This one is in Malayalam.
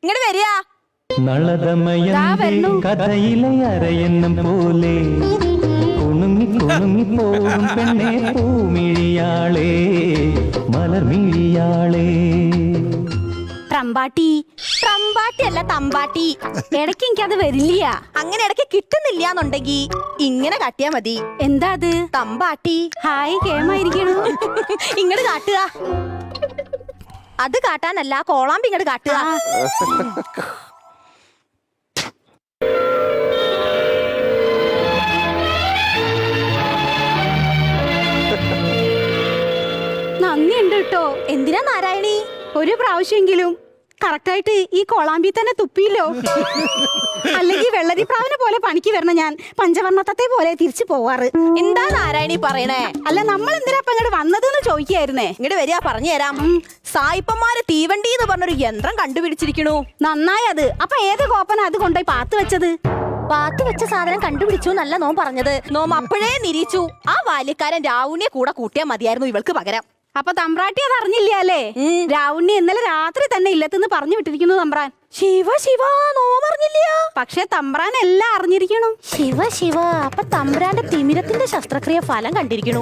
ഇങ്ങോട്ട് വരിക. നളതമയം കഥയിലെ അരയന്നം പോലെ കുണുങ്ങി കുണുങ്ങി പോകും പെണ്ണെ പൂമിഴിയാളേ മലർമിഴിയാളേ. ട്രമ്പാട്ടി ട്രമ്പാട്ടി അല്ല തമ്പാട്ടി. ഇടയ്ക്ക് എനിക്കത് വരില്ല. അങ്ങനെ ഇടയ്ക്ക് കിട്ടുന്നില്ല എന്നുണ്ടെങ്കി ഇങ്ങനെ കാട്ടിയാ മതി. എന്താ അത്? തമ്പാട്ടി. ഹായ് കേമായിരിക്കണു. ഇങ്ങോട്ട് കാട്ടുക. അത് കാട്ടാനല്ല, കോളാമ്പി ഇങ്ങോട്ട് കാട്ടുക. നന്ദിയുണ്ട് കേട്ടോ. എന്തിനാ നാരായണി? ഒരു പ്രാവശ്യമെങ്കിലും കറക്റ്റായിട്ട് ഈ കോളാമ്പി തന്നെ തുപ്പിയില്ലോ. അല്ലെങ്കിൽ വെള്ളരിപ്രാവിനെ പോലെ പണിക്ക് വരണ ഞാൻ പഞ്ചവർണ്ണത്തെ പോലെ തിരിച്ചു പോവാറ്. എന്താ നാരായണി പറയണേ? അല്ല നമ്മൾ എന്തിനാ ഇപ്പൊ ഇങ്ങോട്ട് വന്നതെന്ന് ചോദിക്കായിരുന്നേ. ഇങ്ങോട്ട് വരിക, പറഞ്ഞു തരാം. സായിപ്പന്മാര് തീവണ്ടി എന്ന് പറഞ്ഞൊരു യന്ത്രം കണ്ടുപിടിച്ചിരിക്കണു. നന്നായി അത്. അപ്പൊ ഏത് കോപ്പന അത് കൊണ്ടുപോയി പാത്ത് വെച്ചത്? പാത്ത് വെച്ച സാധനം കണ്ടുപിടിച്ചു എന്നല്ല നോം പറഞ്ഞത്. നോം അപ്പോഴേ നിരീച്ചു ആ ബാല്യക്കാരൻ രാവുണ്യെ കൂടെ കൂട്ടിയാ മതിയായിരുന്നു ഇവൾക്ക് പകരം. അപ്പൊ തമ്പ്രാട്ടി അത് അറിഞ്ഞില്ല അല്ലേ? രാവുണ്ണി ഇന്നലെ രാത്രി തന്നെ ഇല്ലത്തെന്ന് പറഞ്ഞു വിട്ടിരിക്കുന്നു തമ്പ്രാൻ. ശിവ ശിവ, നോം അറിഞ്ഞില്ല. പക്ഷെ തമ്പ്രാൻ എല്ലാം അറിഞ്ഞിരിക്കണു. ശിവ ശിവ, അപ്പൊ തമ്പ്രാന്റെ തിമിരത്തിന്റെ ശസ്ത്രക്രിയ ഫലം കണ്ടിരിക്കണു.